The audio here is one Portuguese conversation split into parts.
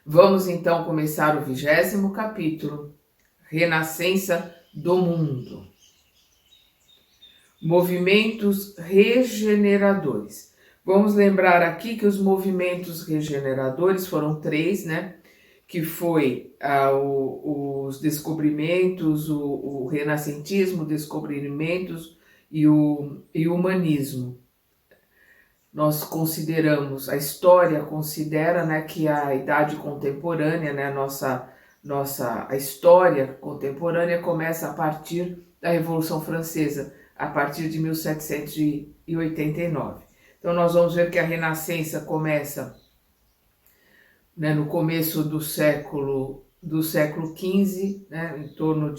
Vamos então começar o 20º capítulo, Renascença do Mundo. Movimentos regeneradores. Vamos lembrar aqui que os movimentos regeneradores foram 3, né? Que foi os descobrimentos, o renascentismo, descobrimentos e o humanismo. Nós consideramos, a história considera, né, que a idade contemporânea, né, a história contemporânea começa a partir da Revolução Francesa, a partir de 1789. Então nós vamos ver que a Renascença começa, né, no começo do século XV, né, em torno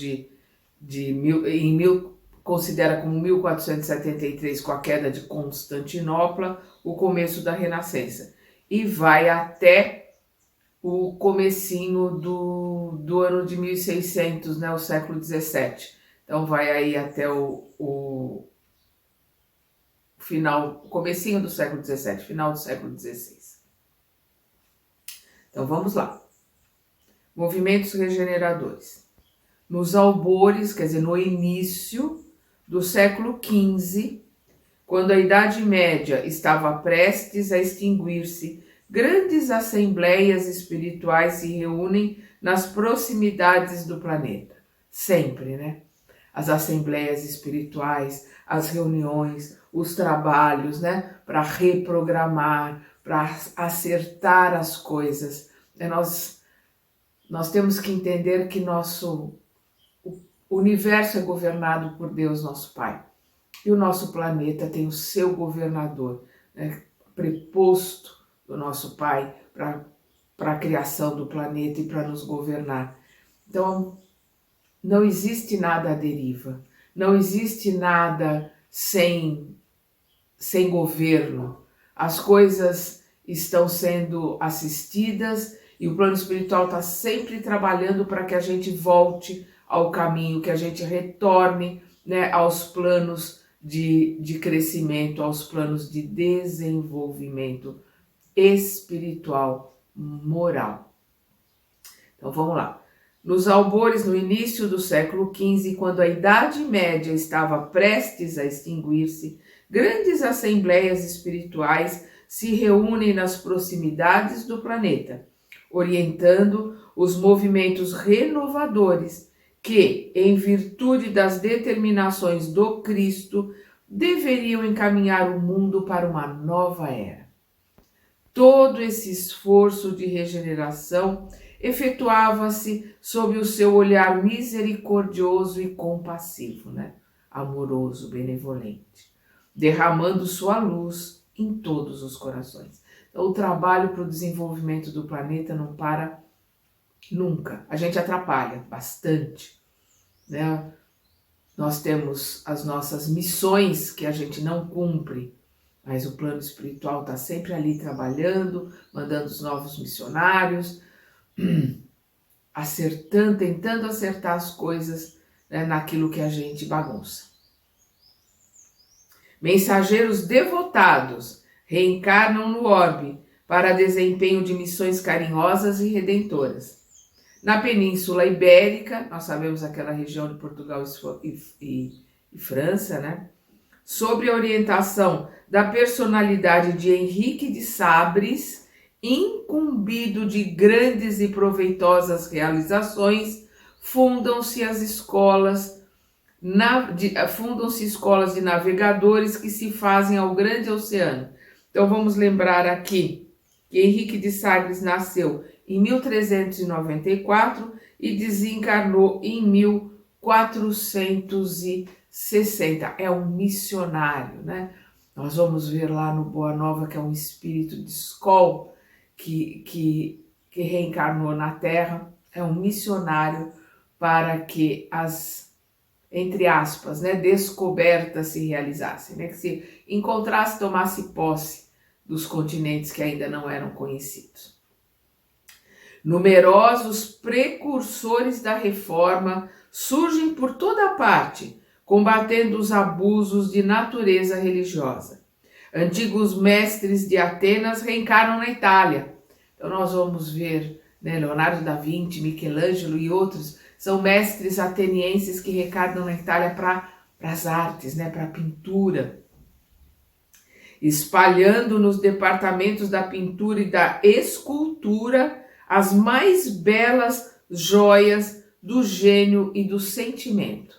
considera como 1473, com a queda de Constantinopla, o começo da Renascença. E vai até o comecinho do ano de 1600, né, o século XVII. Então vai aí até o final, comecinho do século XVII, final do século XVI. Então vamos lá. Movimentos regeneradores. Nos albores, quer dizer, no início do século XV, quando a Idade Média estava prestes a extinguir-se, grandes assembleias espirituais se reúnem nas proximidades do planeta. Sempre, né? As assembleias espirituais, as reuniões, os trabalhos, né? Para reprogramar, para acertar as coisas. Nós temos que entender que o universo é governado por Deus, nosso Pai. E o nosso planeta tem o seu governador, né, preposto do nosso Pai para a criação do planeta e para nos governar. Então, não existe nada à deriva, não existe nada sem governo. As coisas estão sendo assistidas e o plano espiritual está sempre trabalhando para que a gente volte ao caminho, que a gente retorne, né, aos planos de crescimento, aos planos de desenvolvimento espiritual, moral. Então vamos lá. Nos albores, no início do século XV, quando a Idade Média estava prestes a extinguir-se, grandes assembleias espirituais se reúnem nas proximidades do planeta, orientando os movimentos renovadores que, em virtude das determinações do Cristo, deveriam encaminhar o mundo para uma nova era. Todo esse esforço de regeneração efetuava-se sob o seu olhar misericordioso e compassivo, né? Amoroso, benevolente, derramando sua luz em todos os corações. Então, o trabalho para o desenvolvimento do planeta não para nunca. A gente atrapalha bastante, né? Nós temos as nossas missões que a gente não cumpre, mas o plano espiritual está sempre ali trabalhando, mandando os novos missionários, tentando acertar as coisas, né, naquilo que a gente bagunça. Mensageiros devotados reencarnam no orbe para desempenho de missões carinhosas e redentoras. Na Península Ibérica, nós sabemos aquela região de Portugal e França, né? Sob a orientação da personalidade de Henrique de Sabres, incumbido de grandes e proveitosas realizações, fundam-se escolas de navegadores que se fazem ao grande oceano. Então vamos lembrar aqui que Henrique de Sagres nasceu em 1394 e desencarnou em 1460. É um missionário, né? Nós vamos ver lá no Boa Nova que é um espírito de Skol que reencarnou na Terra. É um missionário para que as, entre aspas, né, descobertas se realizassem, né? Que se encontrasse, tomasse posse dos continentes que ainda não eram conhecidos. Numerosos precursores da reforma surgem por toda parte, combatendo os abusos de natureza religiosa. Antigos mestres de Atenas reencarnam na Itália. Então nós vamos ver né? Leonardo da Vinci, Michelangelo e outros são mestres atenienses que recadam na Itália para as artes, né? Para a pintura, espalhando nos departamentos da pintura e da escultura as mais belas joias do gênio e do sentimento.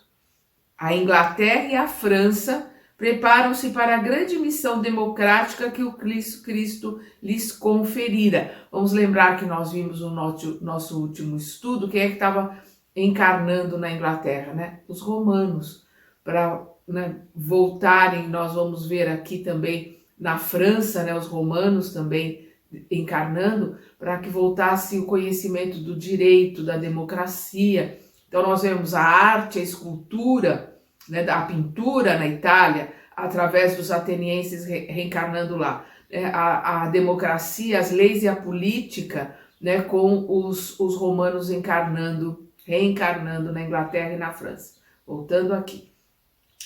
A Inglaterra e a França preparam-se para a grande missão democrática que o Cristo lhes conferira. Vamos lembrar que nós vimos no nosso último estudo quem é que estava encarnando na Inglaterra, né? Os romanos. Para, né, voltarem, nós vamos ver aqui também na França, né, os romanos também encarnando, para que voltasse o conhecimento do direito, da democracia. Então nós vemos a arte, a escultura, né, a pintura na Itália, através dos atenienses reencarnando lá, a democracia, as leis e a política, né, com os romanos reencarnando na Inglaterra e na França. Voltando aqui,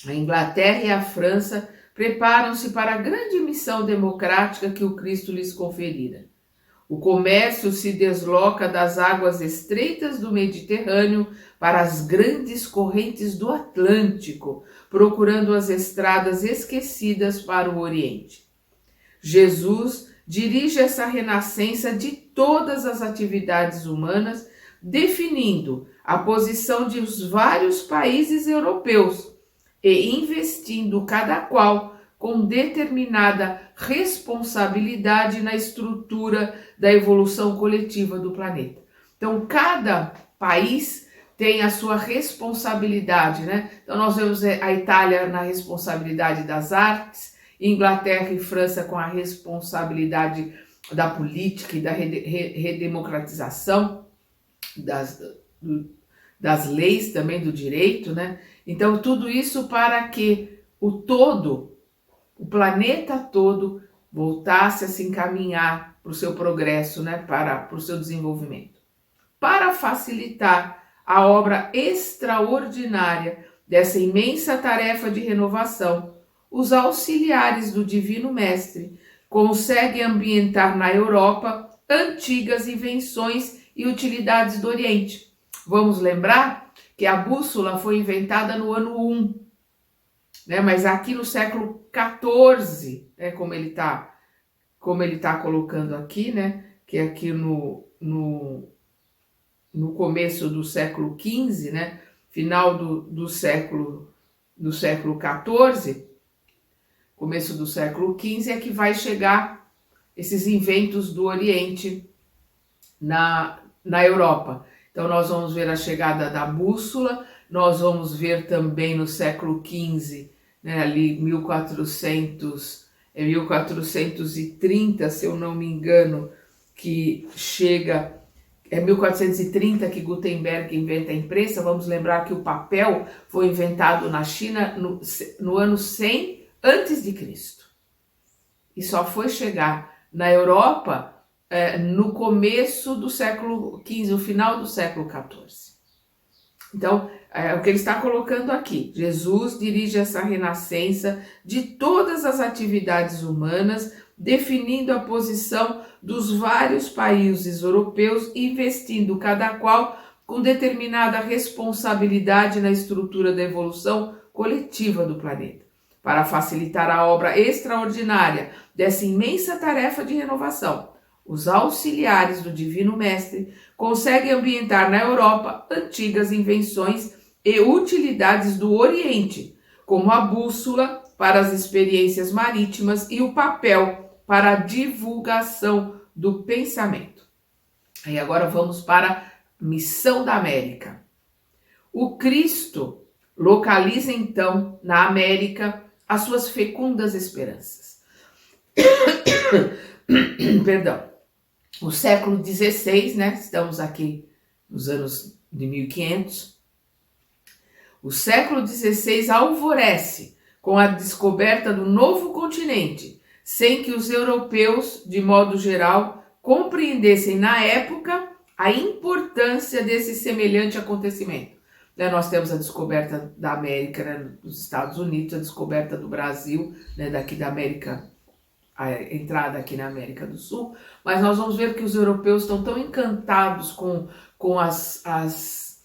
a Inglaterra e a França preparam-se para a grande missão democrática que o Cristo lhes conferira. O comércio se desloca das águas estreitas do Mediterrâneo para as grandes correntes do Atlântico, procurando as estradas esquecidas para o Oriente. Jesus dirige essa renascença de todas as atividades humanas, definindo a posição dos vários países europeus e investindo cada qual com determinada responsabilidade na estrutura da evolução coletiva do planeta. Então, cada país tem a sua responsabilidade, né? Então, nós vemos a Itália na responsabilidade das artes, Inglaterra e França com a responsabilidade da política e da redemocratização, das leis também, do direito, né? Então, tudo isso para que o planeta todo voltasse a se encaminhar para o seu progresso, né? Para o seu desenvolvimento. Para facilitar a obra extraordinária dessa imensa tarefa de renovação, os auxiliares do Divino Mestre conseguem ambientar na Europa antigas invenções e utilidades do Oriente. Vamos lembrar que a bússola foi inventada no ano 1, né? Mas aqui no século XIV, né? Como ele tá colocando aqui, né? Que aqui no começo do século XV, né? Final do século XIV, começo do século XV é que vai chegar esses inventos do Oriente na Europa. Então nós vamos ver a chegada da bússola, nós vamos ver também no século XV, né, ali 1430, se eu não me engano, que chega, 1430 que Gutenberg inventa a imprensa. Vamos lembrar que o papel foi inventado na China no ano 100 antes de Cristo. E só foi chegar na Europa no começo do século XV, no final do século XIV. Então, o que ele está colocando aqui, Jesus dirige essa renascença de todas as atividades humanas, definindo a posição dos vários países europeus, investindo cada qual com determinada responsabilidade na estrutura da evolução coletiva do planeta. Para facilitar a obra extraordinária dessa imensa tarefa de renovação, os auxiliares do Divino Mestre conseguem ambientar na Europa antigas invenções e utilidades do Oriente, como a bússola para as experiências marítimas e o papel para a divulgação do pensamento. Aí agora vamos para a missão da América. O Cristo localiza então na América as suas fecundas esperanças. Perdão. O século XVI, né? Estamos aqui nos anos de 1500. O século XVI alvorece com a descoberta do novo continente, sem que os europeus, de modo geral, compreendessem na época a importância desse semelhante acontecimento. Né, nós temos a descoberta da América, né, dos Estados Unidos, a descoberta do Brasil, né, daqui da América a entrada aqui na América do Sul, mas nós vamos ver que os europeus estão tão encantados com as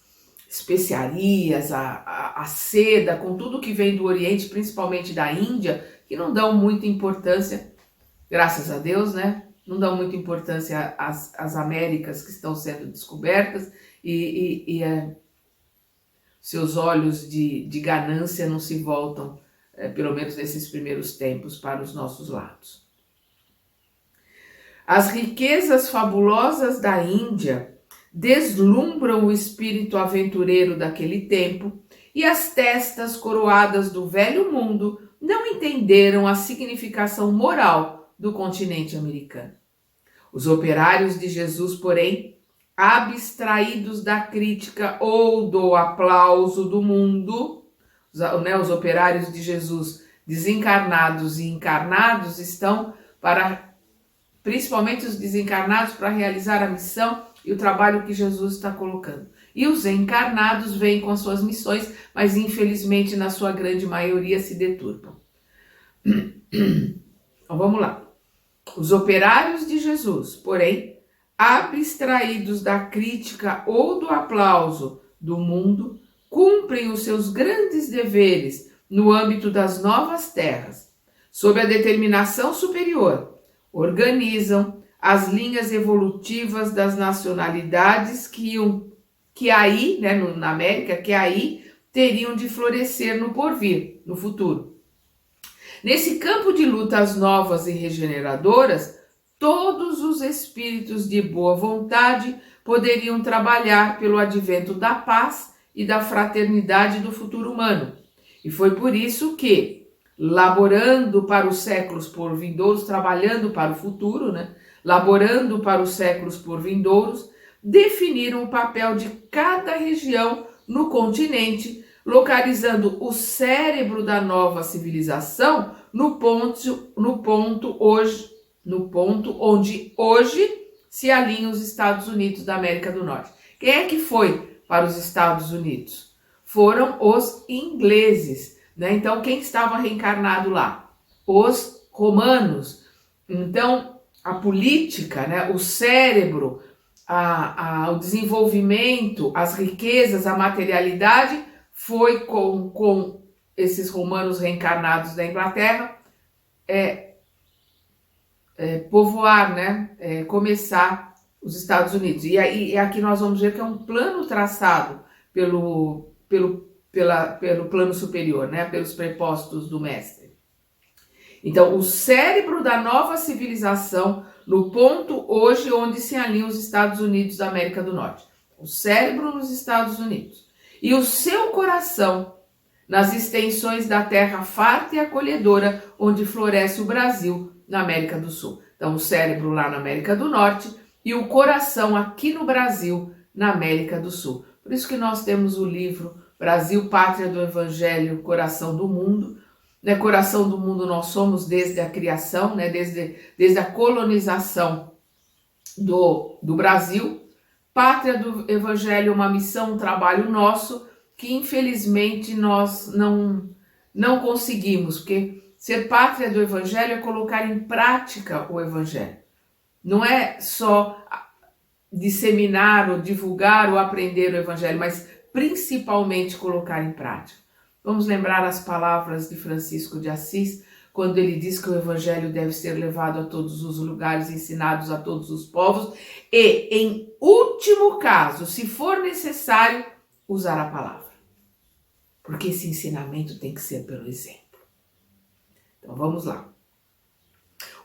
especiarias, a seda, com tudo que vem do Oriente, principalmente da Índia, que não dão muita importância, graças a Deus, né? Não dão muita importância às Américas que estão sendo descobertas e seus olhos de ganância não se voltam, pelo menos nesses primeiros tempos, para os nossos lados. As riquezas fabulosas da Índia deslumbram o espírito aventureiro daquele tempo e as testas coroadas do velho mundo não entenderam a significação moral do continente americano. Os operários de Jesus, porém, abstraídos da crítica ou do aplauso do mundo, os operários de Jesus desencarnados e encarnados estão principalmente os desencarnados, para realizar a missão e o trabalho que Jesus está colocando. E os encarnados vêm com as suas missões, mas infelizmente na sua grande maioria se deturpam. Então vamos lá. Os operários de Jesus, porém, abstraídos da crítica ou do aplauso do mundo, cumprem os seus grandes deveres no âmbito das novas terras, sob a determinação superior, organizam as linhas evolutivas das nacionalidades que aí, né, na América, que aí teriam de florescer no porvir, no futuro. Nesse campo de lutas novas e regeneradoras, todos os espíritos de boa vontade poderiam trabalhar pelo advento da paz e da fraternidade do futuro humano. E foi por isso que, laborando para os séculos por vindouros, trabalhando para o futuro, né? Laborando para os séculos por vindouros, definiram o papel de cada região no continente, localizando o cérebro da nova civilização no ponto onde hoje se alinham os Estados Unidos da América do Norte. Quem é que foi para os Estados Unidos? Foram os ingleses, né? Então, quem estava reencarnado lá? Os romanos. Então, a política, né? O cérebro, o desenvolvimento, as riquezas, a materialidade foi com esses romanos reencarnados da Inglaterra povoar, né? Começar os Estados Unidos. E aqui nós vamos ver que é um plano traçado pelo plano superior, né? Pelos prepostos do mestre. Então, o cérebro da nova civilização no ponto hoje onde se alinham os Estados Unidos da América do Norte. O cérebro nos Estados Unidos. E o seu coração nas extensões da terra farta e acolhedora onde floresce o Brasil na América do Sul. Então, o cérebro lá na América do Norte e o coração aqui no Brasil, na América do Sul. Por isso que nós temos o livro Brasil, Pátria do Evangelho, Coração do Mundo. Né? Coração do mundo nós somos desde a criação, né? desde a colonização do Brasil. Pátria do Evangelho, uma missão, um trabalho nosso, que infelizmente nós não conseguimos, porque ser pátria do Evangelho é colocar em prática o Evangelho. Não é só disseminar ou divulgar ou aprender o Evangelho, mas principalmente colocar em prática. Vamos lembrar as palavras de Francisco de Assis, quando ele diz que o Evangelho deve ser levado a todos os lugares, ensinados a todos os povos e, em último caso, se for necessário, usar a palavra. Porque esse ensinamento tem que ser pelo exemplo. Então vamos lá.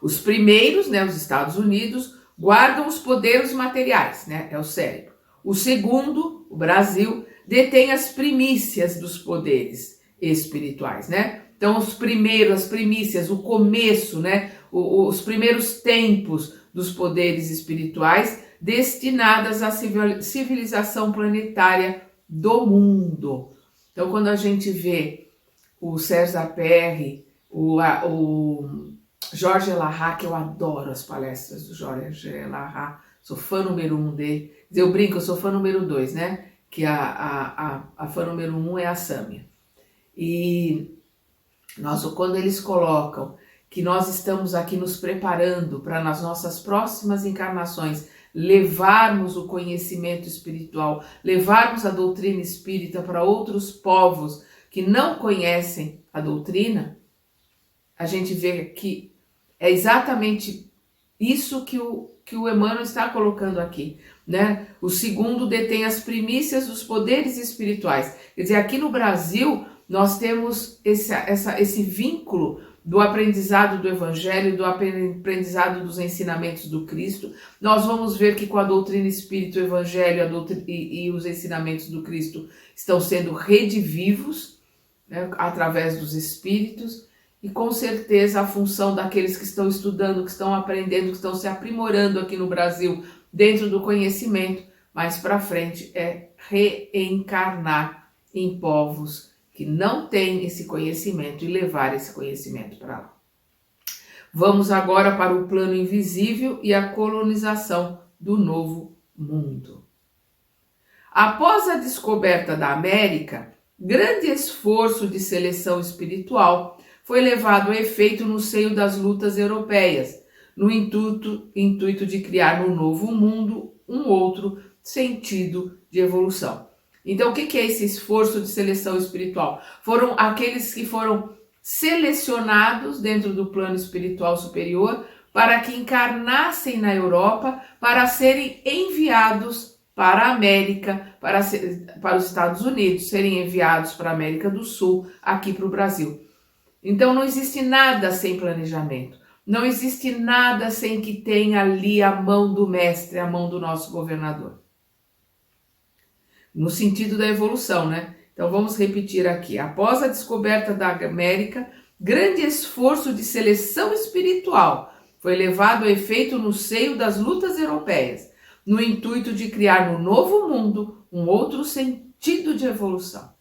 Os primeiros, né, os Estados Unidos, guardam os poderes materiais, né, é o cérebro. O segundo, o Brasil, detém as primícias dos poderes espirituais, né? Então as primícias, o começo, né, os primeiros tempos dos poderes espirituais destinadas à civilização planetária do mundo. Então quando a gente vê o César Perry, o Jorge Lahá, que eu adoro as palestras do Jorge Lahá, sou fã número 1 dele. Eu brinco, eu sou fã número 2, né? Que a fã número 1 é a Sâmia. E quando eles colocam que nós estamos aqui nos preparando para nas nossas próximas encarnações levarmos o conhecimento espiritual, levarmos a doutrina espírita para outros povos que não conhecem a doutrina, a gente vê que é exatamente isso que o Emmanuel está colocando aqui, né? O segundo detém as primícias dos poderes espirituais. Quer dizer, aqui no Brasil nós temos esse vínculo do aprendizado do Evangelho, do aprendizado dos ensinamentos do Cristo. Nós vamos ver que com a doutrina espírita, o Evangelho e os ensinamentos do Cristo estão sendo redivivos, né, através dos Espíritos, e com certeza a função daqueles que estão estudando, que estão aprendendo, que estão se aprimorando aqui no Brasil, dentro do conhecimento, mais para frente é reencarnar em povos que não têm esse conhecimento e levar esse conhecimento para lá. Vamos agora para o plano invisível e a colonização do novo mundo. Após a descoberta da América, grande esforço de seleção espiritual foi levado a efeito no seio das lutas europeias, no intuito de criar no novo mundo um outro sentido de evolução. Então, o que é esse esforço de seleção espiritual? Foram aqueles que foram selecionados dentro do plano espiritual superior para que encarnassem na Europa, para serem enviados para a América, para os Estados Unidos, serem enviados para a América do Sul, aqui para o Brasil. Então, não existe nada sem planejamento. Não existe nada sem que tenha ali a mão do mestre, a mão do nosso governador. No sentido da evolução, né? Então vamos repetir aqui. Após a descoberta da América, grande esforço de seleção espiritual foi levado a efeito no seio das lutas europeias, no intuito de criar no novo mundo um outro sentido de evolução.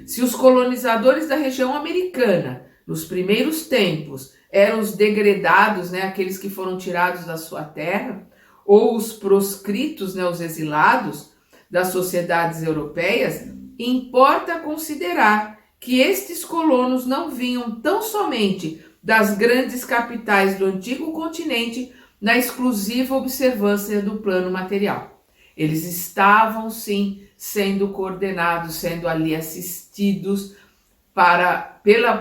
Se os colonizadores da região americana, nos primeiros tempos, eram os degredados, né, aqueles que foram tirados da sua terra, ou os proscritos, né, os exilados das sociedades europeias, importa considerar que estes colonos não vinham tão somente das grandes capitais do antigo continente na exclusiva observância do plano material. Eles estavam, sim, sendo coordenados, sendo ali assistidos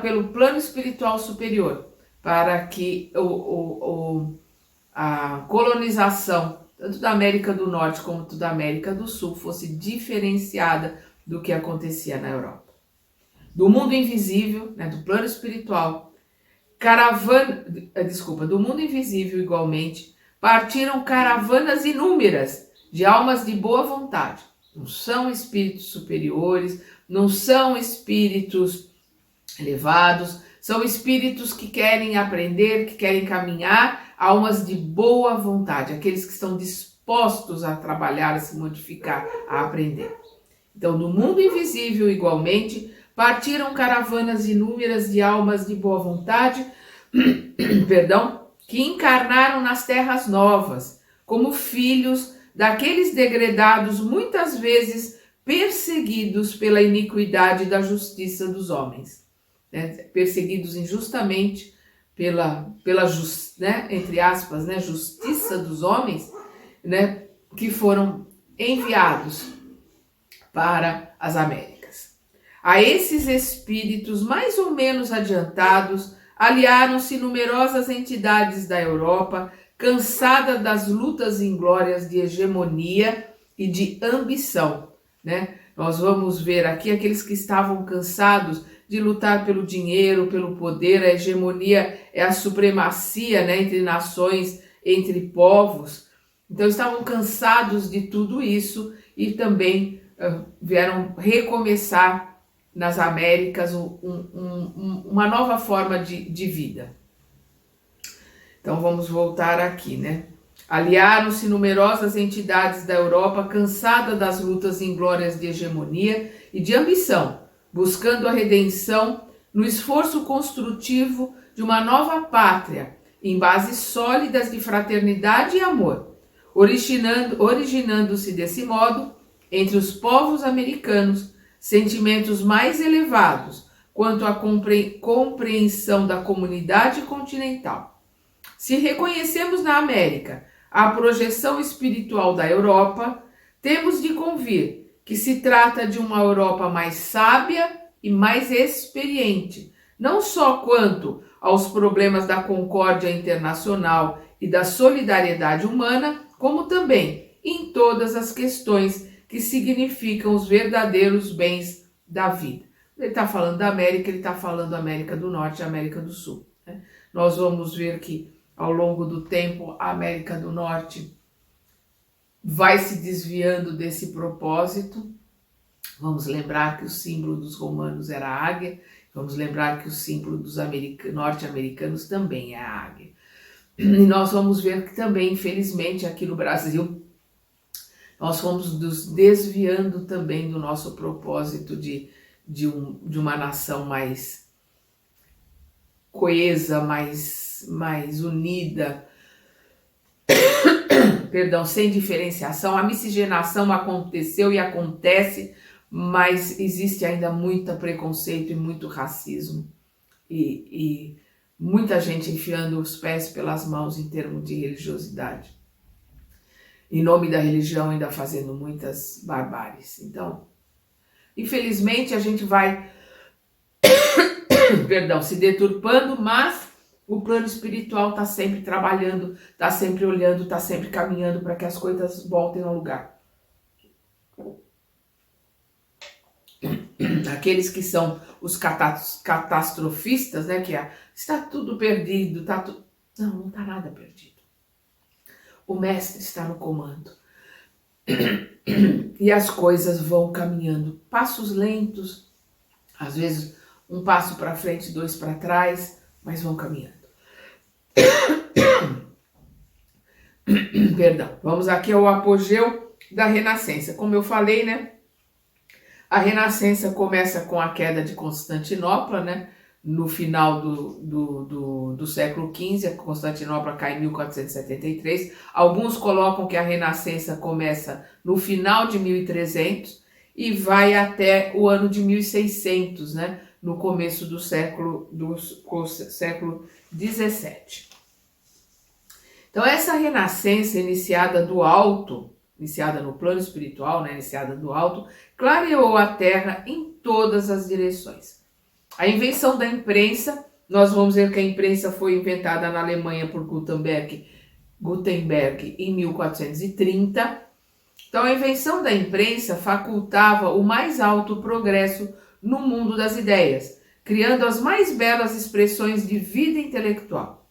pelo plano espiritual superior, para que a colonização tanto da América do Norte como da América do Sul fosse diferenciada do que acontecia na Europa. Do mundo invisível, né, do plano espiritual, do mundo invisível igualmente, partiram caravanas inúmeras de almas de boa vontade. Não são espíritos superiores, não são espíritos elevados, são espíritos que querem aprender, que querem caminhar, almas de boa vontade, aqueles que estão dispostos a trabalhar, a se modificar, a aprender. Então, do mundo invisível, igualmente, partiram caravanas inúmeras de almas de boa vontade, que encarnaram nas terras novas, como filhos daqueles degredados, muitas vezes perseguidos pela iniquidade da justiça dos homens, né? Perseguidos injustamente né, entre aspas, né, justiça dos homens, né, que foram enviados para as Américas. A esses espíritos mais ou menos adiantados, aliaram-se numerosas entidades da Europa, cansada das lutas inglórias de hegemonia e de ambição, né? Nós vamos ver aqui aqueles que estavam cansados de lutar pelo dinheiro, pelo poder. A hegemonia é a supremacia, né, entre nações, entre povos. Então estavam cansados de tudo isso e também vieram recomeçar nas Américas uma nova forma de vida. Então vamos voltar aqui, né? Aliaram-se numerosas entidades da Europa, cansada das lutas inglórias de hegemonia e de ambição, buscando a redenção no esforço construtivo de uma nova pátria, em bases sólidas de fraternidade e amor, originando-se desse modo, entre os povos americanos, sentimentos mais elevados quanto à compreensão da comunidade continental. Se reconhecemos na América a projeção espiritual da Europa, temos de convir que se trata de uma Europa mais sábia e mais experiente, não só quanto aos problemas da concórdia internacional e da solidariedade humana, como também em todas as questões que significam os verdadeiros bens da vida. Ele está falando da América, ele está falando da América do Norte e América do Sul, né? Nós vamos ver que ao longo do tempo a América do Norte vai se desviando desse propósito. Vamos lembrar que o símbolo dos romanos era a águia, vamos lembrar que o símbolo dos norte-americanos também é a águia. E nós vamos ver que também, infelizmente, aqui no Brasil, nós fomos nos desviando também do nosso propósito de uma nação mais coesa, mais unida, perdão, sem diferenciação. A miscigenação aconteceu e acontece, mas existe ainda muito preconceito e muito racismo e muita gente enfiando os pés pelas mãos em termos de religiosidade. Em nome da religião ainda fazendo muitas barbáries. Então, infelizmente a gente vai perdão, se deturpando, mas o plano espiritual está sempre trabalhando, está sempre olhando, está sempre caminhando para que as coisas voltem ao lugar. Aqueles que são os catastrofistas, né, que está tudo perdido, não está nada perdido. O mestre está no comando. E as coisas vão caminhando, passos lentos, às vezes um passo para frente, 2 para trás, mas vão caminhando. Perdão, vamos aqui ao apogeu da Renascença. Como eu falei, né? A Renascença começa com a queda de Constantinopla, né? No final do século XV, a Constantinopla cai em 1473. Alguns colocam que a Renascença começa no final de 1300 e vai até o ano de 1600, né? No começo do século XVII. Então, essa renascença iniciada do alto, iniciada no plano espiritual, né, iniciada do alto, clareou a terra em todas as direções. A invenção da imprensa, nós vamos ver que a imprensa foi inventada na Alemanha por Gutenberg em 1430. Então, a invenção da imprensa facultava o mais alto progresso no mundo das ideias, criando as mais belas expressões de vida intelectual.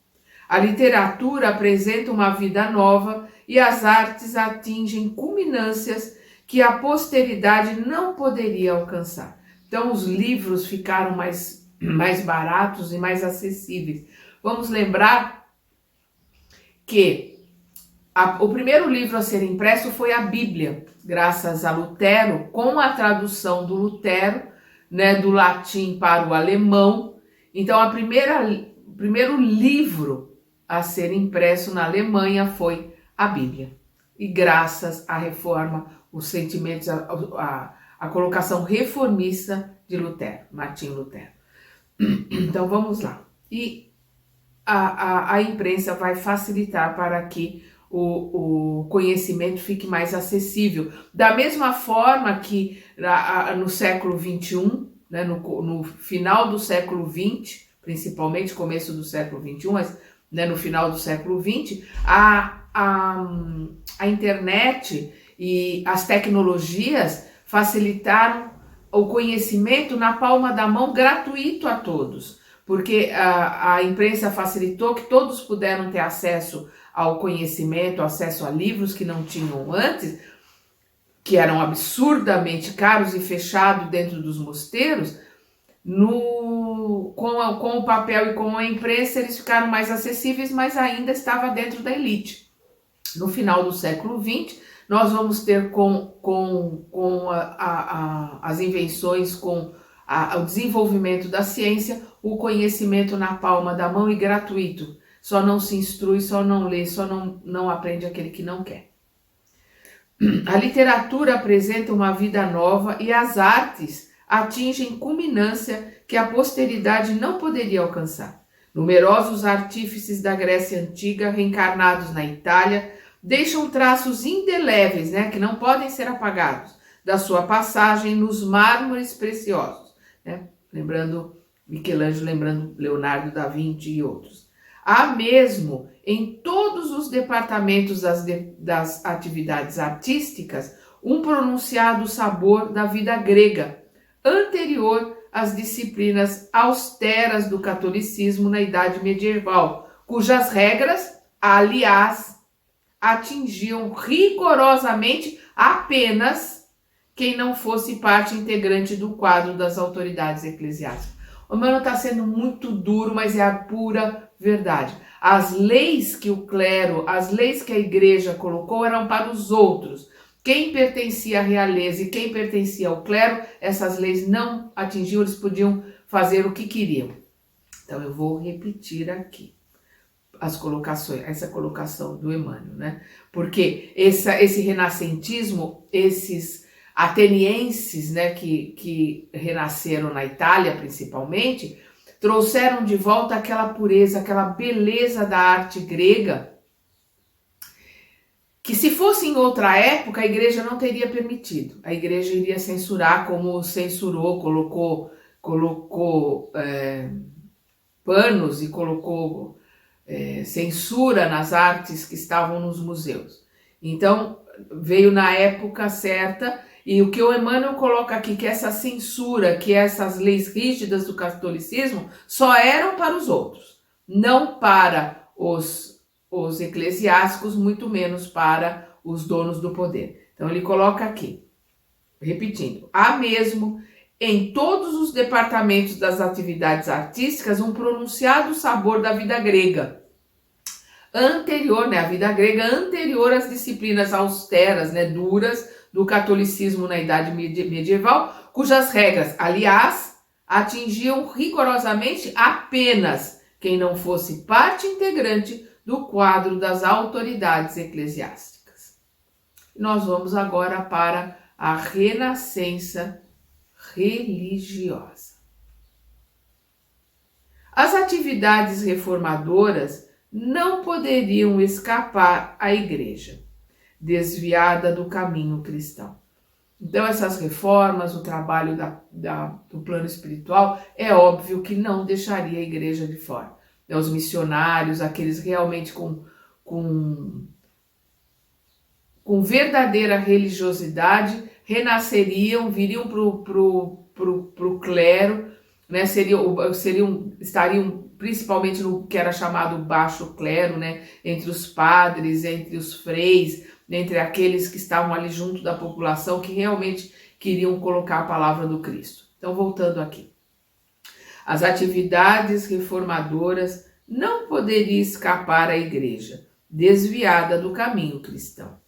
A literatura apresenta uma vida nova e as artes atingem culminâncias que a posteridade não poderia alcançar. Então, os livros ficaram mais baratos e mais acessíveis. Vamos lembrar que o primeiro livro a ser impresso foi a Bíblia, graças a Lutero, com a tradução do Lutero, né, do latim para o alemão. Então, o primeiro livro a ser impresso na Alemanha foi a Bíblia. E graças à reforma, os sentimentos, a colocação reformista de Lutero, Martinho Lutero. Então, vamos lá. E a imprensa vai facilitar para que o conhecimento fique mais acessível. Da mesma forma que no século XXI, né, no final do século XX, principalmente começo do século XXI, mas né, no final do século XX, a internet e as tecnologias facilitaram o conhecimento na palma da mão, gratuito a todos, porque a imprensa facilitou que todos puderam ter acesso ao conhecimento, acesso a livros que não tinham antes, que eram absurdamente caros e fechados dentro dos mosteiros. Com o papel e com a imprensa eles ficaram mais acessíveis, mas ainda estava dentro da elite. No final do século XX, nós vamos ter com as invenções, com o desenvolvimento da ciência, o conhecimento na palma da mão e gratuito. Só não se instrui, só não lê, só não aprende aquele que não quer. A literatura apresenta uma vida nova e as artes atingem culminância que a posteridade não poderia alcançar. Numerosos artífices da Grécia Antiga, reencarnados na Itália, deixam traços indeléveis, que não podem ser apagados, da sua passagem nos mármores preciosos. Lembrando Michelangelo, lembrando Leonardo da Vinci e outros. Há mesmo em todos os departamentos das atividades artísticas um pronunciado sabor da vida grega, anterior às disciplinas austeras do catolicismo na Idade Medieval, cujas regras, aliás, atingiam rigorosamente apenas quem não fosse parte integrante do quadro das autoridades eclesiásticas. O Emmanuel está sendo muito duro, mas é a pura verdade. As leis que o clero, as leis que a igreja colocou eram para os outros. Quem pertencia à realeza e quem pertencia ao clero, essas leis não atingiam, eles podiam fazer o que queriam. Então eu vou repetir aqui as colocações, essa colocação do Emmanuel, Porque esse renascentismo, esses atenienses, que renasceram na Itália principalmente, trouxeram de volta aquela pureza, aquela beleza da arte grega, que se fosse em outra época a igreja não teria permitido. A igreja iria censurar, como censurou, colocou panos e colocou censura nas artes que estavam nos museus. Então veio na época certa. E o que o Emmanuel coloca aqui, que essa censura, que essas leis rígidas do catolicismo só eram para os outros, não para os eclesiásticos, muito menos para os donos do poder. Então ele coloca aqui, repetindo, há mesmo em todos os departamentos das atividades artísticas um pronunciado sabor da vida grega, anterior, a vida grega anterior às disciplinas austeras, duras, do catolicismo na Idade Medieval, cujas regras, aliás, atingiam rigorosamente apenas quem não fosse parte integrante do quadro das autoridades eclesiásticas. Nós vamos agora para a renascença religiosa. As atividades reformadoras não poderiam escapar à igreja, desviada do caminho cristão. Então essas reformas, o trabalho do plano espiritual, é óbvio que não deixaria a igreja de fora. Os missionários, aqueles realmente com verdadeira religiosidade, renasceriam, viriam para o clero, estariam principalmente no que era chamado baixo clero, entre os padres, entre os freis, entre aqueles que estavam ali junto da população, que realmente queriam colocar a palavra do Cristo. Então, voltando aqui. As atividades reformadoras não poderiam escapar à igreja, desviada do caminho cristão.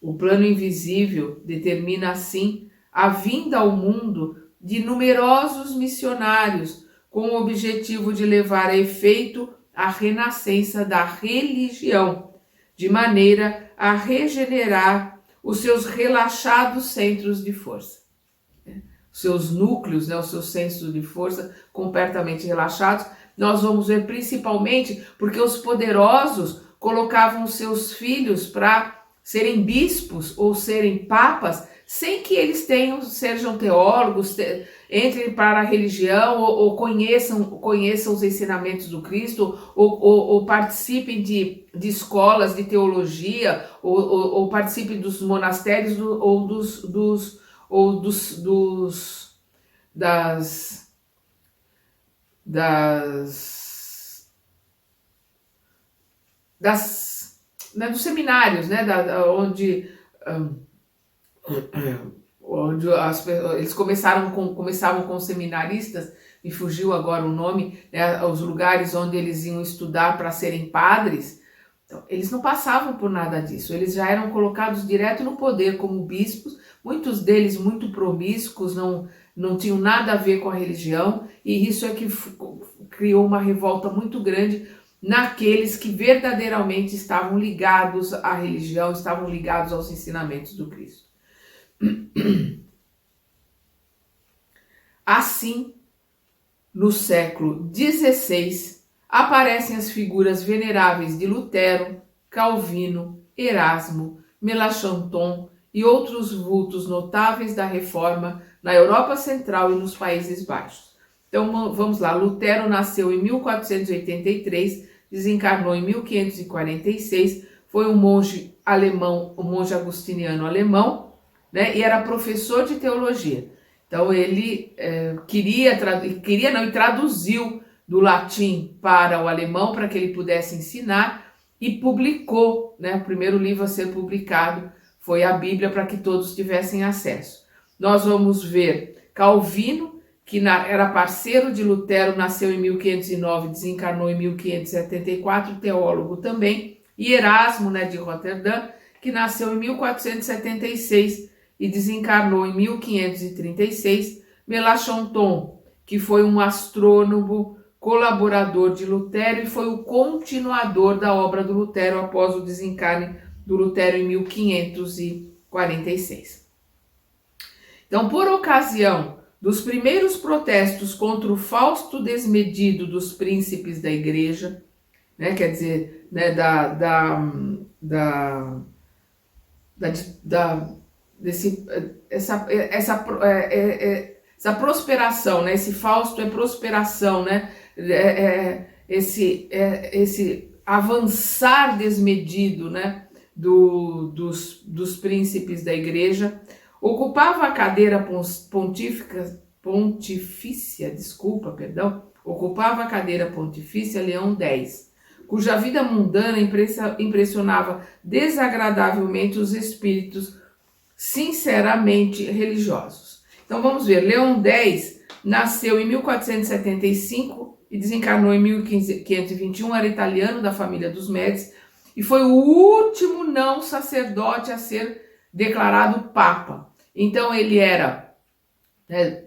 O plano invisível determina, assim, a vinda ao mundo de numerosos missionários, com o objetivo de levar a efeito a renascença da religião, de maneira a regenerar os seus relaxados centros de força. Os seus núcleos, os seus centros de força completamente relaxados, nós vamos ver principalmente porque os poderosos colocavam seus filhos para serem bispos ou serem papas, sem que eles sejam teólogos, entrem para a religião ou conheçam os ensinamentos do Cristo, ou participem de escolas de teologia, ou participem dos monastérios dos seminários, onde eles começavam com seminaristas, me fugiu agora o nome, os lugares onde eles iam estudar para serem padres. Então, eles não passavam por nada disso, eles já eram colocados direto no poder como bispos, muitos deles muito promíscuos, não tinham nada a ver com a religião, e isso é que criou uma revolta muito grande naqueles que verdadeiramente estavam ligados à religião, estavam ligados aos ensinamentos do Cristo. Assim, no século XVI, aparecem as figuras veneráveis de Lutero, Calvino, Erasmo, Melanchthon e outros vultos notáveis da Reforma na Europa Central e nos Países Baixos. Então vamos lá, Lutero nasceu em 1483, desencarnou em 1546, foi um monge alemão, um monge agustiniano alemão, né, e era professor de teologia. Então ele traduziu do latim para o alemão para que ele pudesse ensinar e publicou, né, o primeiro livro a ser publicado foi a Bíblia para que todos tivessem acesso. Nós vamos ver Calvino, que era parceiro de Lutero, nasceu em 1509, desencarnou em 1574, teólogo também, e Erasmo, né, de Roterdã, que nasceu em 1476 e desencarnou em 1536, Melanchthon, que foi um astrônomo colaborador de Lutero e foi o continuador da obra do Lutero após o desencarne do Lutero em 1546. Então, por ocasião dos primeiros protestos contra o fausto desmedido dos príncipes da igreja, né, quer dizer, né, essa prosperação, né, esse fausto é prosperação, né, esse avançar desmedido, né, dos príncipes da igreja, ocupava a cadeira ocupava a cadeira pontifícia Leão X, cuja vida mundana impressionava desagradavelmente os espíritos sinceramente religiosos. Então vamos ver, Leão X nasceu em 1475 e desencarnou em 1521, era italiano da família dos Médici e foi o último não sacerdote a ser declarado papa. Então ele era, né,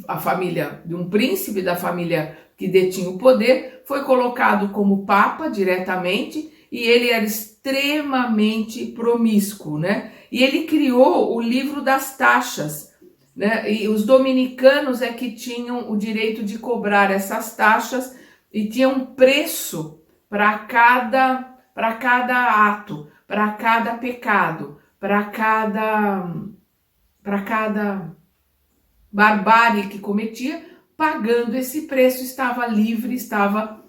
a família de um príncipe da família que detinha o poder, foi colocado como papa diretamente e ele era extremamente promíscuo, né? E ele criou o livro das taxas, né? E os dominicanos é que tinham o direito de cobrar essas taxas e tinha um preço para cada ato, para cada pecado, para cada barbárie que cometia. Pagando esse preço, estava livre, estava,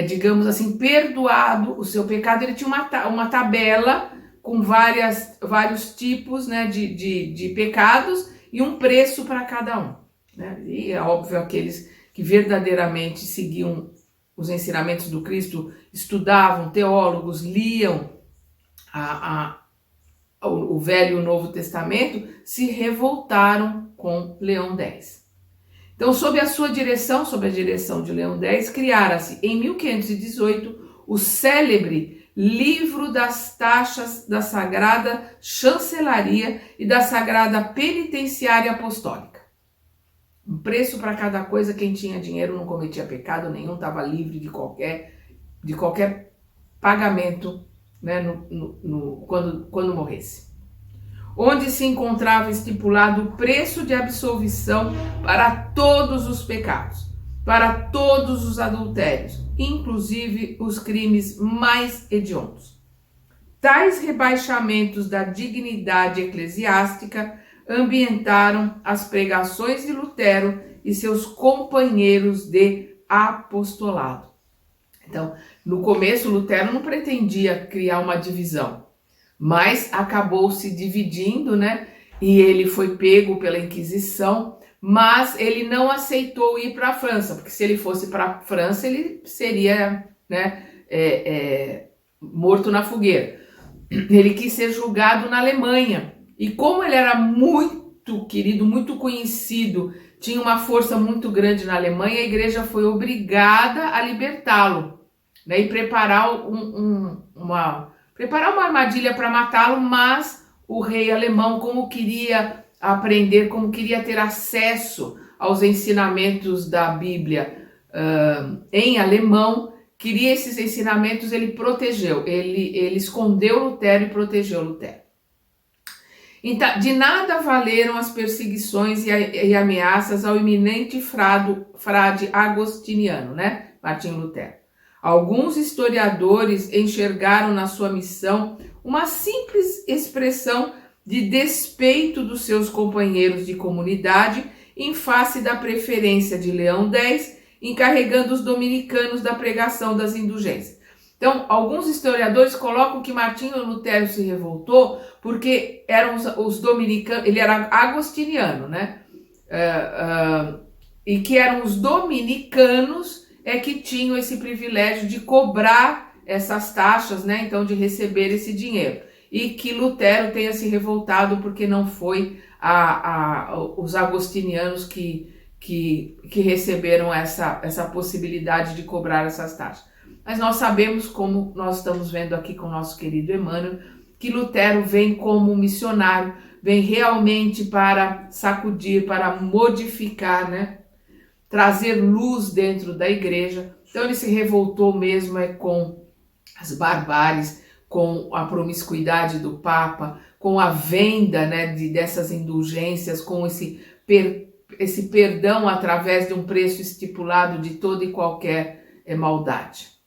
digamos assim, perdoado o seu pecado. Ele tinha uma tabela com vários tipos, né, de pecados e um preço para cada um, né? E é óbvio, aqueles que verdadeiramente seguiam os ensinamentos do Cristo, estudavam, teólogos, liam o Velho e o Novo Testamento, se revoltaram com Leão X. Então, sob a direção de Leão X, criara-se em 1518 o célebre Livro das Taxas da Sagrada Chancelaria e da Sagrada Penitenciária Apostólica. Um preço para cada coisa, quem tinha dinheiro não cometia pecado nenhum, estava livre de qualquer pagamento, né, quando morresse. Onde se encontrava estipulado o preço de absolvição para todos os pecados, para todos os adultérios, inclusive os crimes mais hediondos. Tais rebaixamentos da dignidade eclesiástica ambientaram as pregações de Lutero e seus companheiros de apostolado. Então, no começo, Lutero não pretendia criar uma divisão, mas acabou se dividindo, né? E ele foi pego pela Inquisição, mas ele não aceitou ir para a França, porque se ele fosse para a França, ele seria, né, morto na fogueira. Ele quis ser julgado na Alemanha. E como ele era muito querido, muito conhecido, tinha uma força muito grande na Alemanha, a igreja foi obrigada a libertá-lo, né, e preparar uma armadilha para matá-lo, mas o rei alemão, como queria aprender, como queria ter acesso aos ensinamentos da Bíblia em alemão, queria esses ensinamentos, ele protegeu, ele escondeu Lutero e protegeu Lutero. Então, de nada valeram as perseguições e ameaças ao iminente frade agostiniano, né? Martinho Lutero. Alguns historiadores enxergaram na sua missão uma simples expressão de despeito dos seus companheiros de comunidade em face da preferência de Leão X, encarregando os dominicanos da pregação das indulgências. Então, alguns historiadores colocam que Martinho Lutero se revoltou porque eram os dominicanos, ele era agostiniano, né? E que eram os dominicanos que tinham esse privilégio de cobrar essas taxas, né? Então, de receber esse dinheiro. E que Lutero tenha se revoltado porque não foi os agostinianos que receberam essa possibilidade de cobrar essas taxas. Mas nós sabemos, como nós estamos vendo aqui com o nosso querido Emmanuel, que Lutero vem como um missionário, vem realmente para sacudir, para modificar, né? Trazer luz dentro da igreja. Então ele se revoltou mesmo com as barbáries, com a promiscuidade do Papa, com a venda, né, dessas indulgências, com esse perdão através de um preço estipulado de toda e qualquer maldade.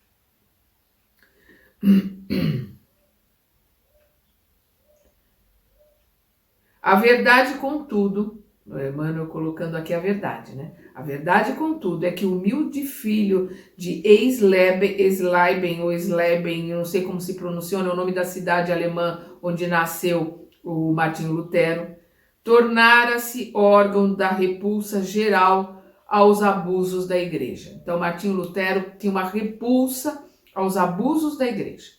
A verdade, contudo, Emmanuel colocando aqui a verdade, né? A verdade, contudo, é que o humilde filho de Eisleben, ou Sleben, eu não sei como se pronuncia, é o nome da cidade alemã onde nasceu o Martinho Lutero, tornara-se órgão da repulsa geral aos abusos da igreja. Então, Martinho Lutero tinha uma repulsa aos abusos da igreja.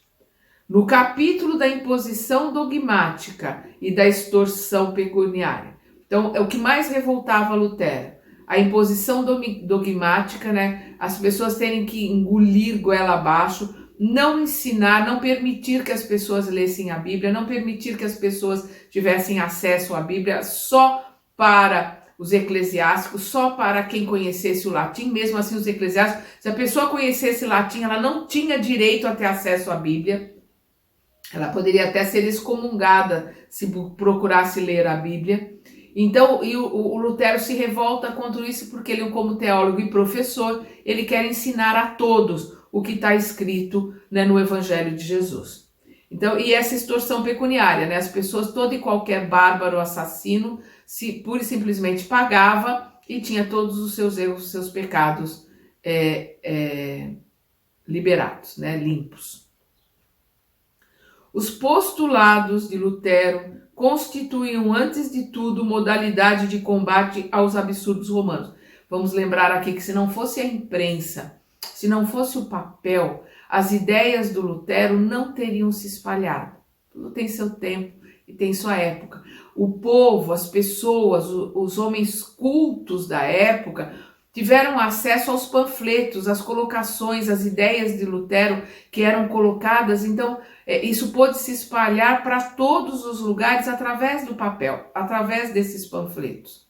No capítulo da imposição dogmática e da extorsão pecuniária. Então, é o que mais revoltava Lutero. A imposição dogmática, né? As pessoas terem que engolir goela abaixo, não ensinar, não permitir que as pessoas lessem a Bíblia, não permitir que as pessoas tivessem acesso à Bíblia só para os eclesiásticos, só para quem conhecesse o latim. Mesmo assim, os eclesiásticos, se a pessoa conhecesse latim, ela não tinha direito a ter acesso à Bíblia. Ela poderia até ser excomungada se procurasse ler a Bíblia. Então, o Lutero se revolta contra isso porque ele, como teólogo e professor, ele quer ensinar a todos o que está escrito, né, no Evangelho de Jesus. Então, e essa extorsão pecuniária, né, as pessoas, todo e qualquer bárbaro, assassino, pura e simplesmente pagava e tinha todos os seus erros, os seus pecados liberados, né, limpos. Os postulados de Lutero constituíam, antes de tudo, modalidade de combate aos absurdos romanos. Vamos lembrar aqui que se não fosse a imprensa, se não fosse o papel, as ideias do Lutero não teriam se espalhado. Tudo tem seu tempo e tem sua época. O povo, as pessoas, os homens cultos da época tiveram acesso aos panfletos, às colocações, às ideias de Lutero que eram colocadas. Então, isso pôde se espalhar para todos os lugares através do papel, através desses panfletos.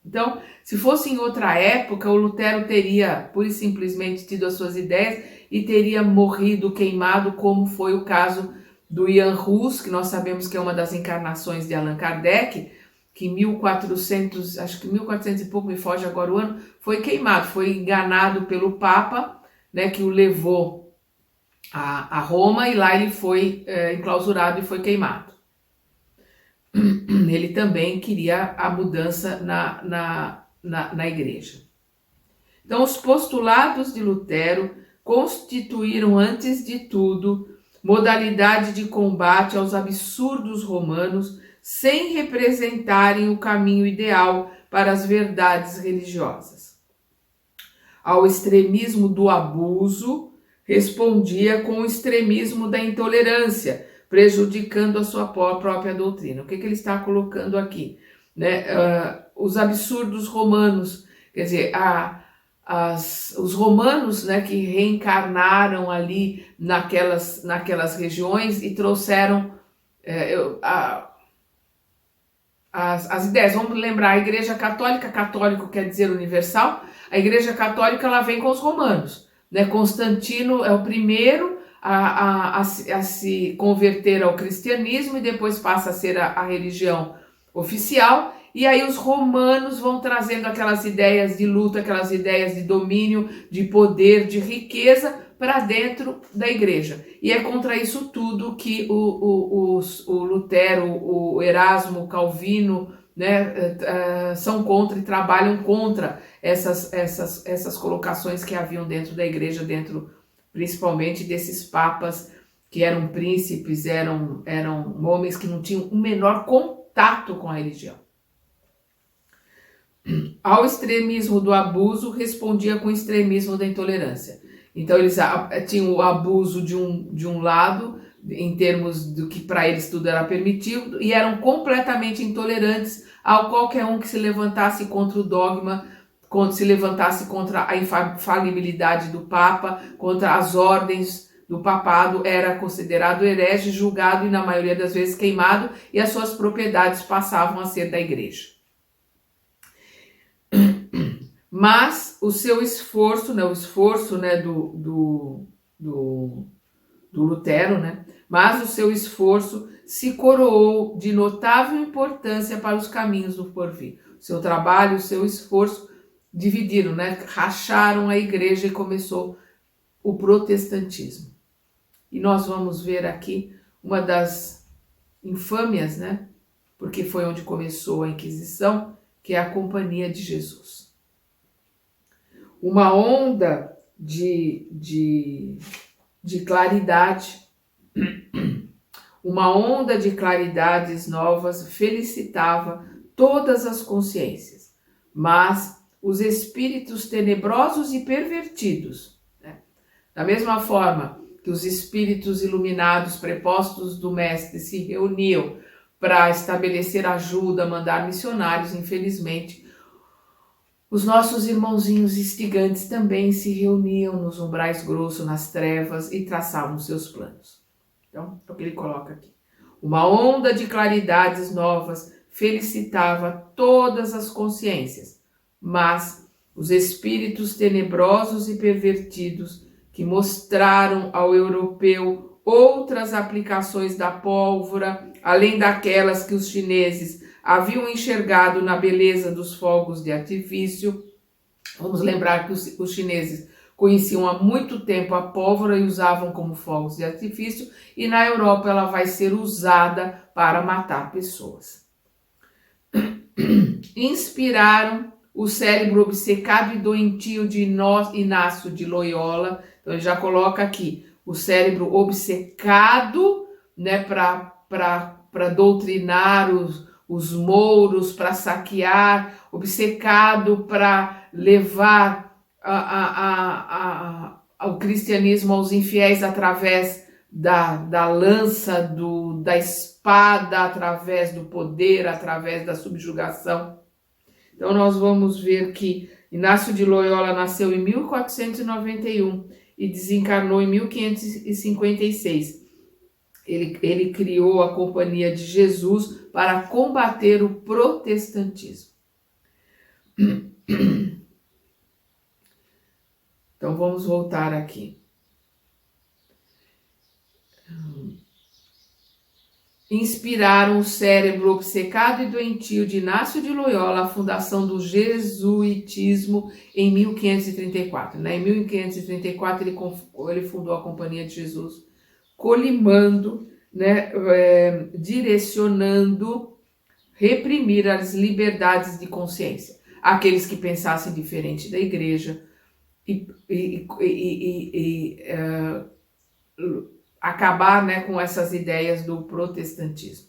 Então, se fosse em outra época, o Lutero teria, pura e simplesmente, tido as suas ideias e teria morrido queimado, como foi o caso do Jan Hus, que nós sabemos que é uma das encarnações de Allan Kardec, que em 1400, acho que 1400 e pouco, me foge agora o ano, foi queimado, foi enganado pelo Papa, né, que o levou a Roma, e lá ele foi enclausurado e foi queimado. Ele também queria a mudança na igreja. Então, os postulados de Lutero constituíram, antes de tudo, modalidade de combate aos absurdos romanos, sem representarem o caminho ideal para as verdades religiosas. Ao extremismo do abuso, respondia com o extremismo da intolerância, prejudicando a sua própria doutrina. O que ele está colocando aqui? Né? Os absurdos romanos, quer dizer, os romanos, né, que reencarnaram ali naquelas regiões e trouxeram as ideias. Vamos lembrar, a Igreja Católica, católico quer dizer universal, a Igreja Católica ela vem com os romanos, né? Constantino é o primeiro a se converter ao cristianismo e depois passa a ser a religião oficial. E aí os romanos vão trazendo aquelas ideias de luta, aquelas ideias de domínio, de poder, de riqueza para dentro da igreja. E é contra isso tudo que o Lutero, o Erasmo, o Calvino, né, são contra e trabalham contra essas colocações que haviam dentro da igreja, dentro principalmente desses papas que eram príncipes, eram homens que não tinham o menor contato com a religião. Ao extremismo do abuso, respondia com o extremismo da intolerância. Então, eles tinham o abuso de um lado, em termos do que para eles tudo era permitido, e eram completamente intolerantes ao qualquer um que se levantasse contra o dogma, se levantasse contra a infalibilidade do Papa, contra as ordens do papado, era considerado herege, julgado e, na maioria das vezes, queimado, e as suas propriedades passavam a ser da igreja. Mas o seu esforço, né, do Lutero, né, mas o seu esforço se coroou de notável importância para os caminhos do porvir. O seu trabalho, o seu esforço dividiram, né, racharam a igreja e começou o protestantismo. E nós vamos ver aqui uma das infâmias, né, porque foi onde começou a Inquisição, que é a Companhia de Jesus. Uma onda de claridade, uma onda de claridades novas felicitava todas as consciências, mas os espíritos tenebrosos e pervertidos, né? Da mesma forma que os espíritos iluminados prepostos do Mestre se reuniam para estabelecer ajuda, mandar missionários, infelizmente, os nossos irmãozinhos instigantes também se reuniam nos umbrais grossos, nas trevas, e traçavam seus planos. Então, é o que ele coloca aqui. Uma onda de claridades novas felicitava todas as consciências, mas os espíritos tenebrosos e pervertidos que mostraram ao europeu outras aplicações da pólvora, além daquelas que os chineses haviam enxergado na beleza dos fogos de artifício. Vamos lembrar que os chineses conheciam há muito tempo a pólvora e usavam como fogos de artifício, e na Europa ela vai ser usada para matar pessoas. Inspiraram o cérebro obcecado e doentio de Inácio de Loyola. Então ele já coloca aqui o cérebro obcecado, né, para doutrinar os mouros, para saquear, obcecado para levar ao cristianismo aos infiéis através da lança, da espada, através do poder, através da subjugação. Então nós vamos ver que Inácio de Loyola nasceu em 1491 e desencarnou em 1556. Ele criou a Companhia de Jesus para combater o protestantismo. Então vamos voltar aqui. Inspiraram o cérebro obcecado e doentio de Inácio de Loyola a fundação do jesuitismo em 1534. Em 1534 ele fundou a Companhia de Jesus, colimando, né, direcionando, reprimir as liberdades de consciência. Aqueles que pensassem diferente da igreja acabar, né, com essas ideias do protestantismo.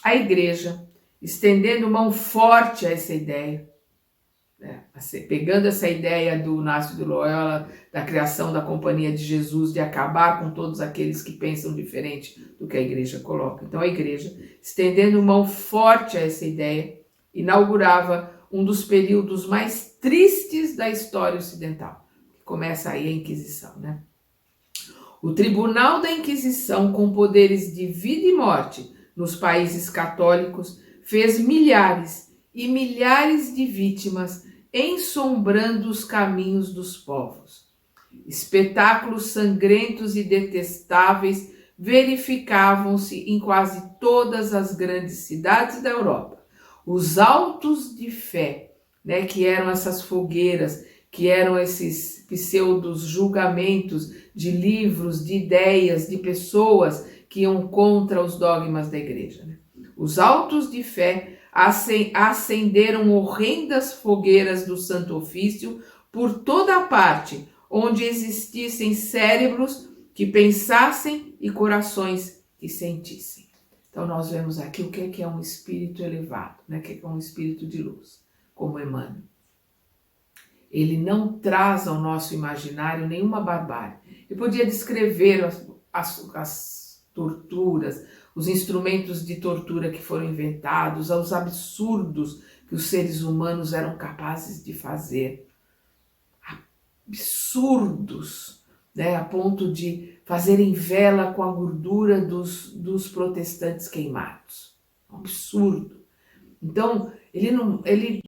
A igreja, estendendo mão forte a essa ideia, né, pegando essa ideia do Inácio de Loyola, da criação da Companhia de Jesus, de acabar com todos aqueles que pensam diferente do que a igreja coloca. Então a igreja, estendendo mão forte a essa ideia, inaugurava um dos períodos mais tristes da história ocidental, que começa aí a Inquisição, né? O Tribunal da Inquisição, com poderes de vida e morte nos países católicos, fez milhares e milhares de vítimas, ensombrando os caminhos dos povos. Espetáculos sangrentos e detestáveis verificavam-se em quase todas as grandes cidades da Europa. Os autos de fé, né, que eram essas fogueiras, que eram esses pseudos julgamentos de livros, de ideias, de pessoas que iam contra os dogmas da igreja, né? Os autos de fé acenderam horrendas fogueiras do Santo Ofício por toda a parte, onde existissem cérebros que pensassem e corações que sentissem. Então nós vemos aqui o que é um espírito elevado, né? O que é um espírito de luz, como Emmanuel. Ele não traz ao nosso imaginário nenhuma barbárie. Ele podia descrever as torturas, os instrumentos de tortura que foram inventados, os absurdos que os seres humanos eram capazes de fazer. Absurdos, né, a ponto de fazerem vela com a gordura dos protestantes queimados. Um absurdo. Então, ele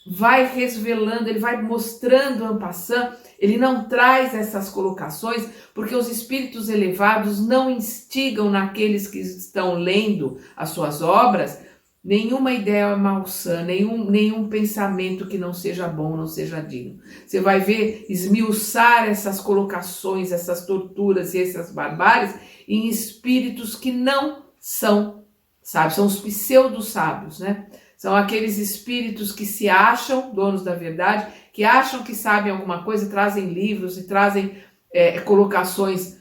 vai resvelando, ele vai mostrando en passant, ele não traz essas colocações, porque os espíritos elevados não instigam naqueles que estão lendo as suas obras nenhuma ideia malsã, nenhum pensamento que não seja bom, não seja digno. Você vai ver esmiuçar essas colocações, essas torturas e essas barbáries em espíritos que não são sábios, são os pseudo-sábios, né? São aqueles espíritos que se acham donos da verdade, que acham que sabem alguma coisa, trazem livros e trazem colocações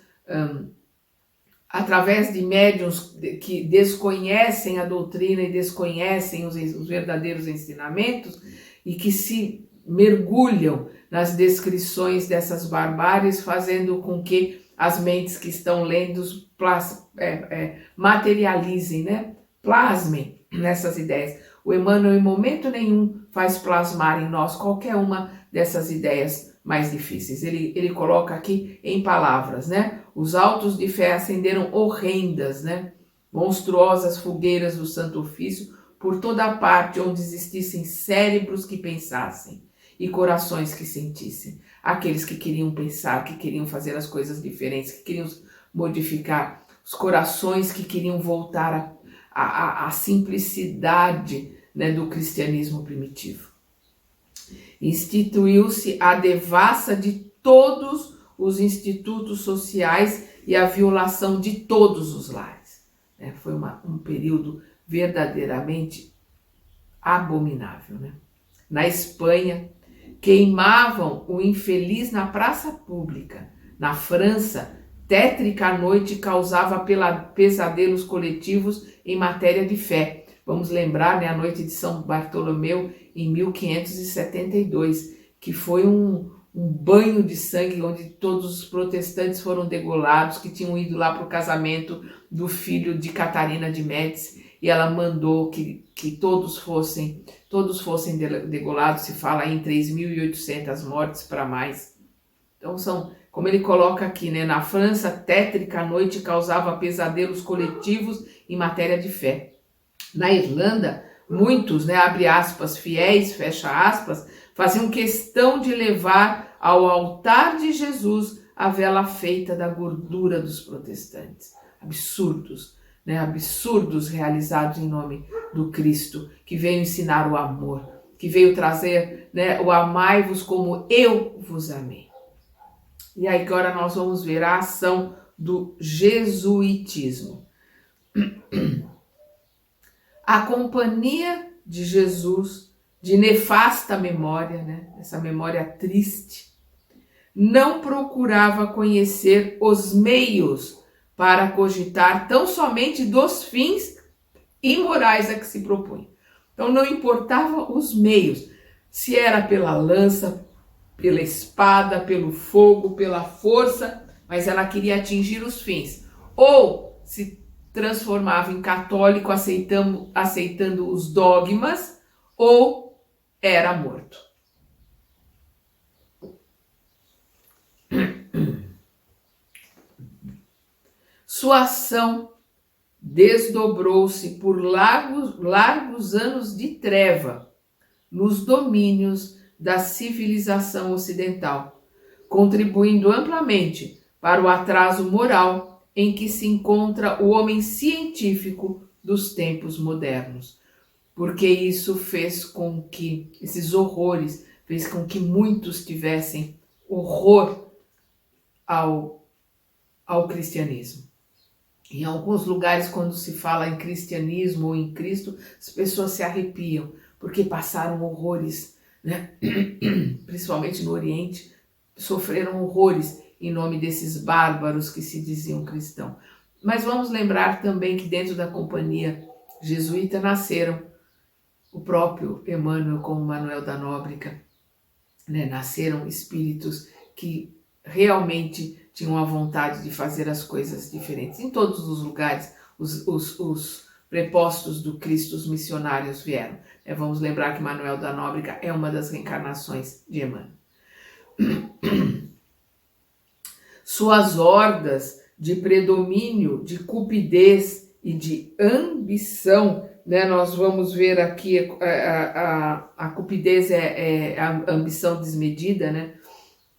através de médiuns que desconhecem a doutrina e desconhecem os verdadeiros ensinamentos e que se mergulham nas descrições dessas barbáries, fazendo com que as mentes que estão lendo materializem, né? Plasmem nessas ideias. O Emmanuel, em momento nenhum, faz plasmar em nós qualquer uma dessas ideias mais difíceis. Ele coloca aqui em palavras, né? Os autos de fé acenderam horrendas, né? Monstruosas fogueiras do Santo Ofício por toda a parte onde existissem cérebros que pensassem e corações que sentissem. Aqueles que queriam pensar, que queriam fazer as coisas diferentes, que queriam modificar, os corações que queriam voltar a simplicidade, né, do cristianismo primitivo. Instituiu-se a devassa de todos os institutos sociais e a violação de todos os lares. Foi um período verdadeiramente abominável, né? Na Espanha, queimavam o infeliz na praça pública. Na França, tétrica noite causava pesadelos coletivos em matéria de fé. Vamos lembrar, né, a noite de São Bartolomeu em 1572, que foi um banho de sangue onde todos os protestantes foram degolados, que tinham ido lá para o casamento do filho de Catarina de Médici, e ela mandou que todos fossem degolados. Se fala em 3.800 mortes para mais. Então como ele coloca aqui, né, na França, tétrica noite causava pesadelos coletivos em matéria de fé. Na Irlanda, muitos, né, abre aspas, fiéis, fecha aspas, faziam questão de levar ao altar de Jesus a vela feita da gordura dos protestantes. Absurdos, né, absurdos realizados em nome do Cristo, que veio ensinar o amor, que veio trazer, né, o amai-vos como eu vos amei. E aí agora nós vamos ver a ação do jesuitismo. A companhia de Jesus, de nefasta memória, né? Essa memória triste, não procurava conhecer os meios para cogitar tão somente dos fins imorais a que se propunha. Então não importava os meios, se era pela lança, pela espada, pelo fogo, pela força, mas ela queria atingir os fins. Ou se transformava em católico aceitando os dogmas, ou era morto. Sua ação desdobrou-se por largos anos de treva nos domínios da civilização ocidental, contribuindo amplamente para o atraso moral em que se encontra o homem científico dos tempos modernos. Porque isso fez com que, esses horrores, fez com que muitos tivessem horror ao cristianismo. Em alguns lugares, quando se fala em cristianismo ou em Cristo, as pessoas se arrepiam, porque passaram horrores, né? Principalmente no Oriente, sofreram horrores em nome desses bárbaros que se diziam cristãos. Mas vamos lembrar também que dentro da companhia jesuíta nasceram o próprio Emmanuel como Manuel da Nóbrega, né? Nasceram espíritos que realmente tinham a vontade de fazer as coisas diferentes. Em todos os lugares, os prepostos do Cristo, os missionários vieram. Vamos lembrar que Manuel da Nóbrega é uma das reencarnações de Emmanuel. Suas hordas de predomínio, de cupidez e de ambição, né? Nós vamos ver aqui a cupidez é a ambição desmedida, né?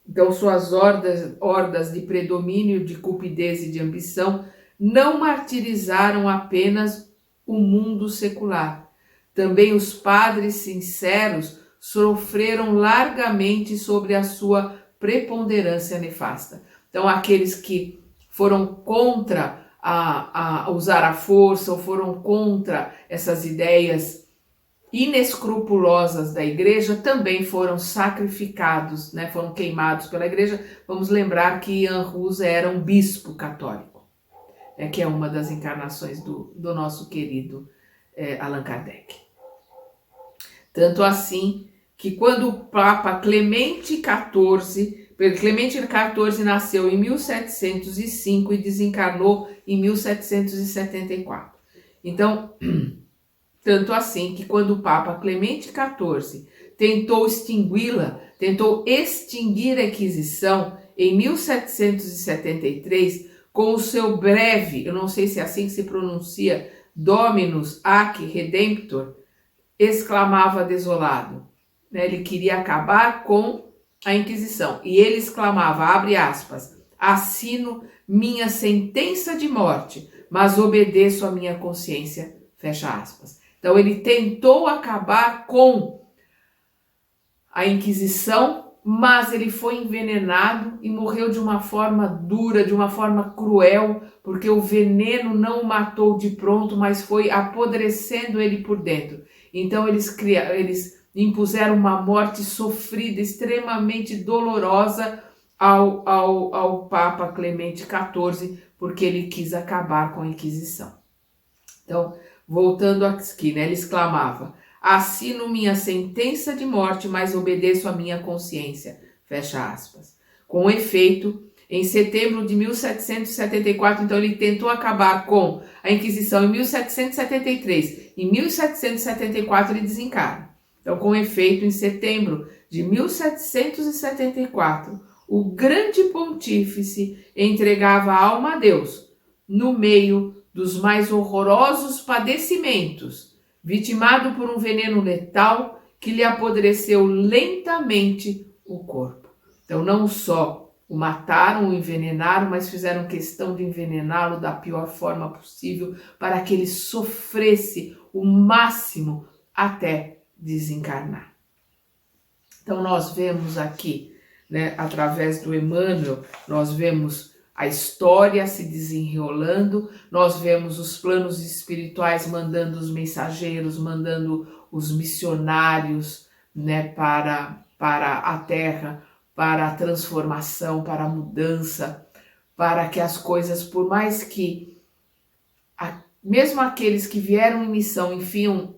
Então, suas hordas de predomínio, de cupidez e de ambição não martirizaram apenas o mundo secular. Também os padres sinceros sofreram largamente sobre a sua preponderância nefasta. Então, aqueles que foram contra a usar a força ou foram contra essas ideias inescrupulosas da igreja também foram sacrificados, né? Foram queimados pela igreja. Vamos lembrar que Ian Hus era um bispo católico, que é uma das encarnações do nosso querido Allan Kardec. Tanto assim que quando o Papa Clemente XIV nasceu em 1705 e desencarnou em 1774. Então, tanto assim que quando o Papa Clemente XIV tentou extinguir a Inquisição em 1773, com o seu breve, eu não sei se é assim que se pronuncia, Dominus Ac Redemptor, exclamava desolado. Ele queria acabar com a Inquisição. E ele exclamava, abre aspas, assino minha sentença de morte, mas obedeço à minha consciência, fecha aspas. Então ele tentou acabar com a Inquisição, mas ele foi envenenado e morreu de uma forma dura, de uma forma cruel, porque o veneno não o matou de pronto, mas foi apodrecendo ele por dentro. Então eles impuseram uma morte sofrida, extremamente dolorosa ao Papa Clemente XIV, porque ele quis acabar com a Inquisição. Então, voltando aqui, né, ele exclamava, assino minha sentença de morte, mas obedeço à minha consciência, fecha aspas. Com efeito, em setembro de 1774, então ele tentou acabar com a Inquisição em 1773. Em 1774 ele desencarna. Então, com efeito, em setembro de 1774, o grande pontífice entregava a alma a Deus no meio dos mais horrorosos padecimentos, vitimado por um veneno letal que lhe apodreceu lentamente o corpo. Então, não só o mataram, o envenenaram, mas fizeram questão de envenená-lo da pior forma possível para que ele sofresse o máximo até desencarnar. Então, nós vemos aqui, né, através do Emmanuel, nós vemos a história se desenrolando, nós vemos os planos espirituais mandando os mensageiros, mandando os missionários, né, para a Terra, para a transformação, para a mudança, para que as coisas, por mais que mesmo aqueles que vieram em missão enfiam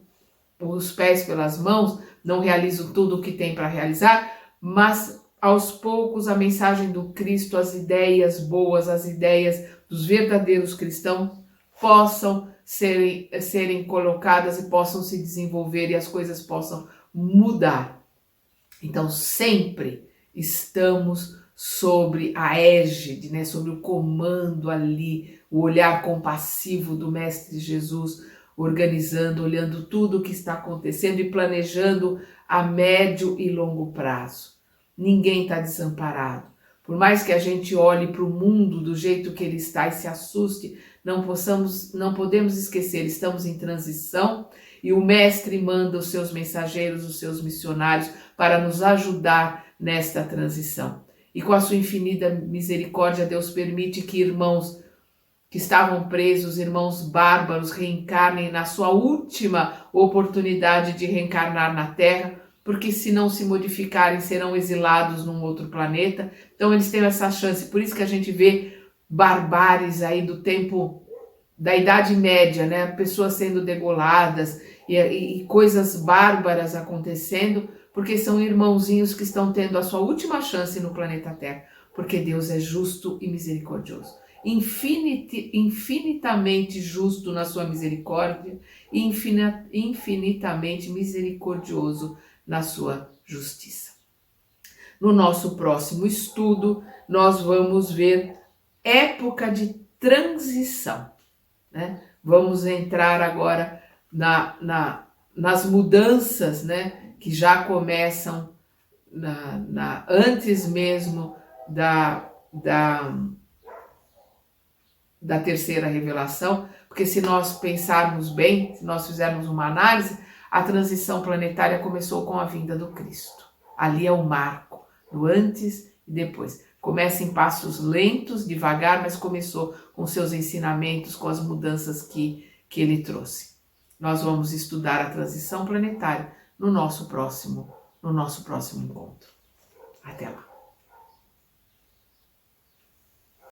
os pés pelas mãos, não realizam tudo o que tem para realizar, mas aos poucos a mensagem do Cristo, as ideias boas, as ideias dos verdadeiros cristãos possam serem colocadas e possam se desenvolver e as coisas possam mudar. Então sempre estamos sobre a égide, né, sobre o comando ali, o olhar compassivo do Mestre Jesus, organizando, olhando tudo o que está acontecendo e planejando a médio e longo prazo. Ninguém está desamparado. Por mais que a gente olhe para o mundo do jeito que ele está e se assuste, não podemos esquecer, estamos em transição e o Mestre manda os seus mensageiros, os seus missionários para nos ajudar nesta transição. E com a sua infinita misericórdia, Deus permite que irmãos que estavam presos, irmãos bárbaros, reencarnem na sua última oportunidade de reencarnar na Terra, porque se não se modificarem serão exilados num outro planeta. Então eles têm essa chance, por isso que a gente vê barbáries aí do tempo da Idade Média, né? Pessoas sendo degoladas e coisas bárbaras acontecendo, porque são irmãozinhos que estão tendo a sua última chance no planeta Terra, porque Deus é justo e misericordioso. Infinitamente justo na sua misericórdia e infinitamente misericordioso na sua justiça. No nosso próximo estudo, nós vamos ver época de transição, né? Vamos entrar agora nas mudanças, né, que já começam antes mesmo da terceira revelação, porque se nós pensarmos bem, se nós fizermos uma análise, a transição planetária começou com a vinda do Cristo. Ali é o marco do antes e depois. Começa em passos lentos, devagar, mas começou com seus ensinamentos, com as mudanças que ele trouxe. Nós vamos estudar a transição planetária no nosso próximo encontro. Até lá!